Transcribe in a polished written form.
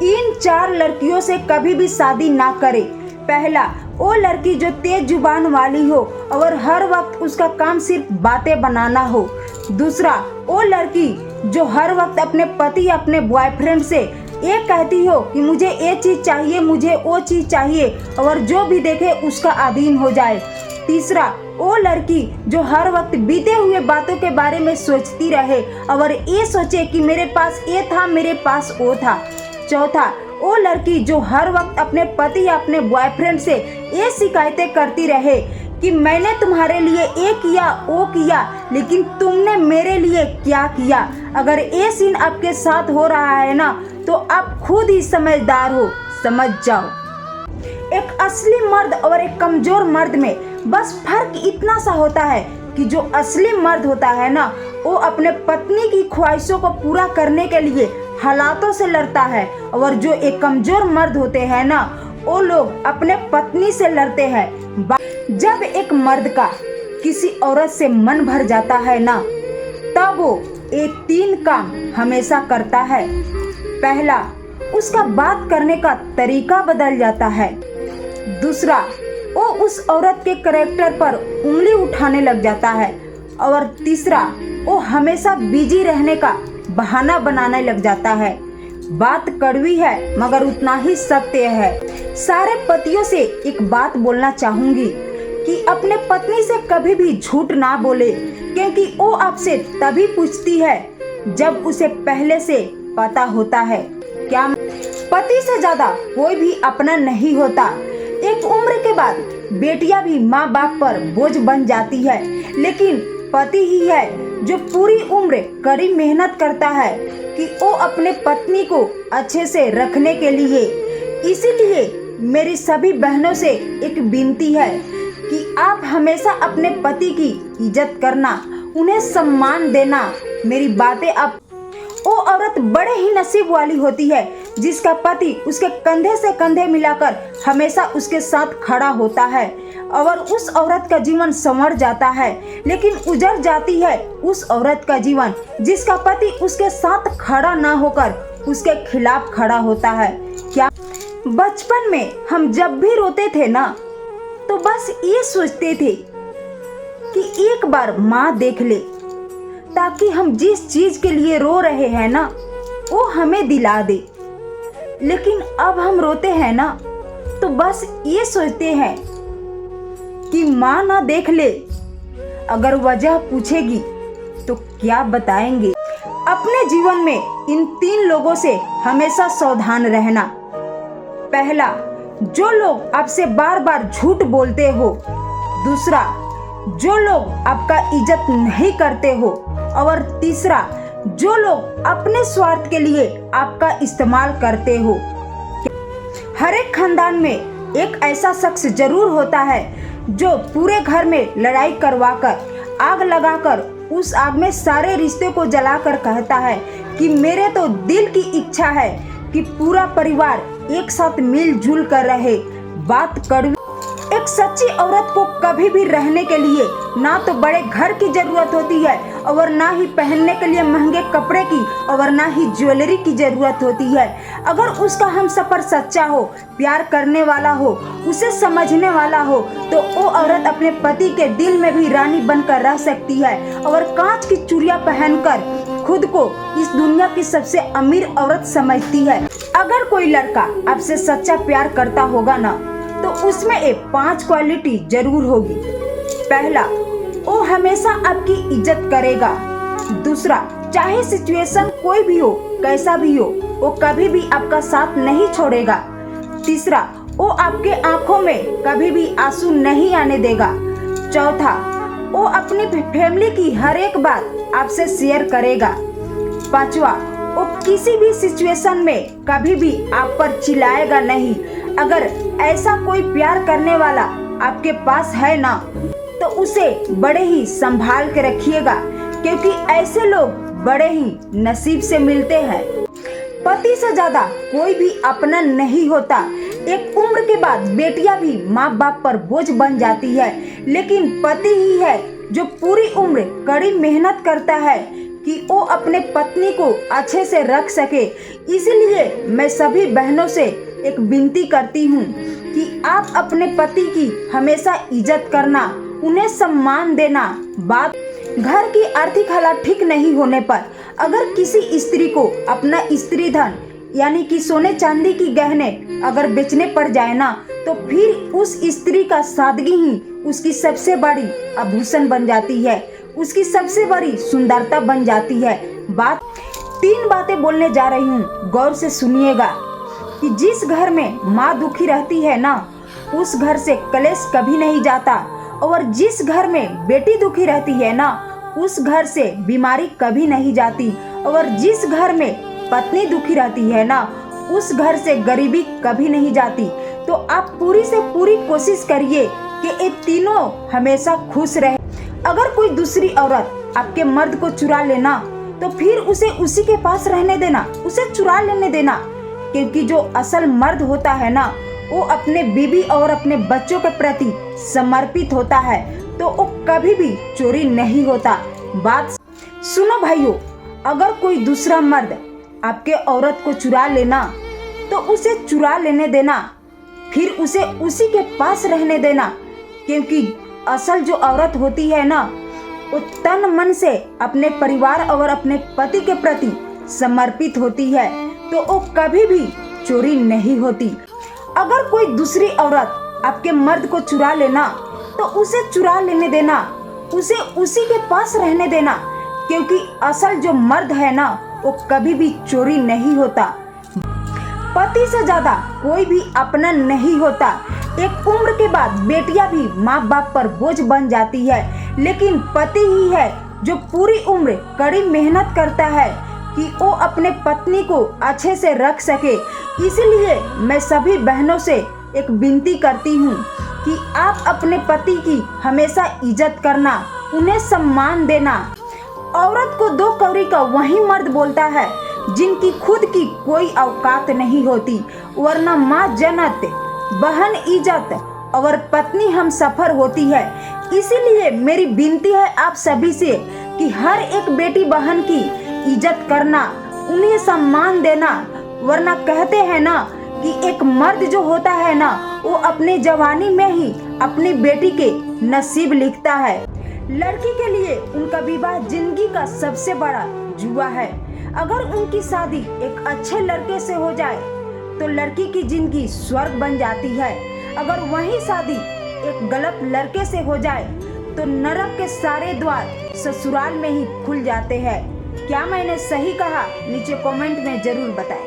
इन 4 लड़कियों से कभी भी शादी ना करे। पहला, वो लड़की जो तेज जुबान वाली हो और हर वक्त उसका काम सिर्फ बातें बनाना हो। दूसरा, वो लड़की जो हर वक्त अपने पति अपने बॉयफ्रेंड से ये कहती हो कि मुझे ये चीज़ चाहिए, मुझे वो चीज़ चाहिए, और जो भी देखे उसका अधीन हो जाए। तीसरा, वो लड़की जो हर वक्त बीते हुए बातों के बारे में सोचती रहे और ये सोचे कि मेरे पास ये था, मेरे पास वो था। चौथा, वो लड़की जो हर वक्त अपने पति या अपने बॉयफ्रेंड से ये शिकायतें करती रहे कि मैंने तुम्हारे लिए ये किया, वो किया, लेकिन तुमने मेरे लिए क्या किया। अगर ये सीन आपके साथ हो रहा है ना, तो आप खुद ही समझदार हो, समझ जाओ। एक असली मर्द और एक कमजोर मर्द में बस फर्क इतना सा होता है कि जो असली मर्द होता है ना, वो अपने पत्नी की ख्वाहिशों को पूरा करने के लिए हालातों से लड़ता है, और जो एक कमजोर मर्द होते हैं ना, वो लोग अपने पत्नी से लड़ते हैं। जब एक मर्द का किसी औरत से मन भर जाता है ना, तब वो ये 3 काम हमेशा करता है। पहला, उसका बात करने का तरीका बदल जाता है। दूसरा, वो उस औरत के कैरेक्टर पर उंगली उठाने लग जाता है। और तीसरा, वो हमेशा बिजी रहने का बहाना बनाने लग जाता है। बात कड़वी है मगर उतना ही सत्य है। सारे पतियों से एक बात बोलना चाहूंगी कि अपने पत्नी से कभी भी झूठ ना बोले, क्योंकि वो आपसे तभी पूछती है जब उसे पहले से पता होता है। क्या पति से ज्यादा कोई भी अपना नहीं होता। एक उम्र के बाद बेटियां भी माँ बाप पर बोझ बन जाती है, लेकिन पति ही है जो पूरी उम्र कड़ी मेहनत करता है कि वो अपने पत्नी को अच्छे से रखने के लिए। इसीलिए मेरी सभी बहनों से एक विनती है कि आप हमेशा अपने पति की इज्जत करना, उन्हें सम्मान देना। मेरी बातें आप वो औरत बड़े ही नसीब वाली होती है जिसका पति उसके कंधे से कंधे मिलाकर हमेशा उसके साथ खड़ा होता है, और उस औरत का जीवन संवर जाता है। लेकिन उजड़ जाती है उस औरत का जीवन जिसका पति उसके साथ खड़ा ना होकर उसके खिलाफ खड़ा होता है। क्या बचपन में हम जब भी रोते थे ना, तो बस ये सोचते थे कि एक बार माँ देख ले, ताकि हम जिस चीज के लिए रो रहे हैं ना, वो हमें दिला दे। लेकिन अब हम रोते हैं ना, तो बस ये सोचते हैं कि माँ ना देख ले, अगर वजह पूछेगी तो क्या बताएंगे। अपने जीवन में इन 3 लोगों से हमेशा सावधान रहना। पहला, जो लोग आपसे बार बार झूठ बोलते हो। दूसरा, जो लोग आपका इज्जत नहीं करते हो। और तीसरा, जो लोग अपने स्वार्थ के लिए आपका इस्तेमाल करते हो। हर एक खानदान में एक ऐसा शख्स जरूर होता है जो पूरे घर में लड़ाई करवाकर, आग लगाकर, उस आग में सारे रिश्ते को जलाकर कहता है कि मेरे तो दिल की इच्छा है कि पूरा परिवार एक साथ मिलजुल कर रहे। बात कड़वी। एक सच्ची औरत को कभी भी रहने के लिए ना तो बड़े घर की जरूरत होती है, और ना ही पहनने के लिए महंगे कपड़े की, और ना ही ज्वेलरी की जरूरत होती है। अगर उसका हमसफर सच्चा हो, प्यार करने वाला हो, उसे समझने वाला हो, तो वो औरत अपने पति के दिल में भी रानी बनकर रह सकती है, और कांच की चूड़ियां पहनकर खुद को इस दुनिया की सबसे अमीर औरत समझती है। अगर कोई लड़का आपसे सच्चा प्यार करता होगा ना, तो उसमें एक 5 क्वालिटी जरूर होगी। पहला, वो हमेशा आपकी इज्जत करेगा। दूसरा, चाहे सिचुएशन कोई भी हो, कैसा भी हो, वो कभी भी आपका साथ नहीं छोड़ेगा। तीसरा, वो आपके आंखों में कभी भी आंसू नहीं आने देगा। चौथा, वो अपनी फैमिली की हर एक बात आपसे शेयर करेगा। पांचवा, वो किसी भी सिचुएशन में कभी भी आप पर चिल्लाएगा नहीं। अगर ऐसा कोई प्यार करने वाला आपके पास है ना, तो उसे बड़े ही संभाल के रखिएगा, क्योंकि ऐसे लोग बड़े ही नसीब से मिलते हैं। पति से ज्यादा कोई भी अपना नहीं होता। एक उम्र के बाद बेटियां भी माँ बाप पर बोझ बन जाती है, लेकिन पति ही है जो पूरी उम्र कड़ी मेहनत करता है कि वो अपने पत्नी को अच्छे से रख सके। इसलिए मैं सभी बहनों से एक विनती करती हूँ कि आप अपने पति की हमेशा इज्जत करना, उन्हें सम्मान देना। बात घर की आर्थिक हालत ठीक नहीं होने पर अगर किसी स्त्री को अपना स्त्री धन यानी कि सोने चांदी की गहने अगर बेचने पड़ जाए ना, तो फिर उस स्त्री का सादगी ही उसकी सबसे बड़ी आभूषण बन जाती है, उसकी सबसे बड़ी सुंदरता बन जाती है। तीन बातें बोलने जा रही हूँ, गौर से सुनिएगा कि जिस घर में माँ दुखी रहती है ना, उस घर से कलेश कभी नहीं जाता, और जिस घर में बेटी दुखी रहती है ना, उस घर से बीमारी कभी नहीं जाती, और जिस घर में पत्नी दुखी रहती है ना, उस घर से गरीबी कभी नहीं जाती। तो आप पूरी से पूरी कोशिश करिए कि ये तीनों हमेशा खुश रहे। अगर कोई दूसरी औरत आपके मर्द को चुरा लेना, तो फिर उसे उसी के पास रहने देना, उसे चुरा लेने देना, क्योंकि जो असल मर्द होता है ना, वो अपने बीवी और अपने बच्चों के प्रति समर्पित होता है, तो वो कभी भी चोरी नहीं होता। बात सुनो भाइयों, अगर कोई दूसरा मर्द आपके औरत को चुरा लेना, तो उसे चुरा लेने देना, फिर उसे उसी के पास रहने देना, क्योंकि असल जो औरत होती है ना, वो तन मन से अपने परिवार और अपने पति के प्रति समर्पित होती है, तो वो कभी भी चोरी नहीं होती। अगर कोई दूसरी औरत आपके मर्द को चुरा लेना, तो उसे चुरा लेने देना, उसे उसी के पास रहने देना, क्योंकि असल जो मर्द है ना, वो कभी भी चोरी नहीं होता। पति से ज्यादा कोई भी अपना नहीं होता। एक उम्र के बाद बेटियां भी माँ बाप पर बोझ बन जाती है, लेकिन पति ही है जो पूरी उम्र कड़ी मेहनत करता है कि वो अपने पत्नी को अच्छे से रख सके। इसलिए मैं सभी बहनों से एक विनती करती हूँ कि आप अपने पति की हमेशा इज्जत करना, उन्हें सम्मान देना। औरत को दो कौड़ी का वही मर्द बोलता है जिनकी खुद की कोई औकात नहीं होती, वरना माँ जन्नत, बहन इज्जत और पत्नी हम सफर होती है। इसीलिए मेरी विनती है आप सभी से कि हर एक बेटी बहन की इज्जत करना, उन्हें सम्मान देना, वरना कहते हैं ना कि एक मर्द जो होता है ना, वो अपने जवानी में ही अपनी बेटी के नसीब लिखता है। लड़की के लिए उनका विवाह जिंदगी का सबसे बड़ा जुआ है। अगर उनकी शादी एक अच्छे लड़के से हो जाए तो लड़की की जिंदगी स्वर्ग बन जाती है। अगर वही शादी एक गलत लड़के से हो जाए तो नरक के सारे द्वार ससुराल में ही खुल जाते हैं। क्या मैंने सही कहा? नीचे कमेंट में जरूर बताएं।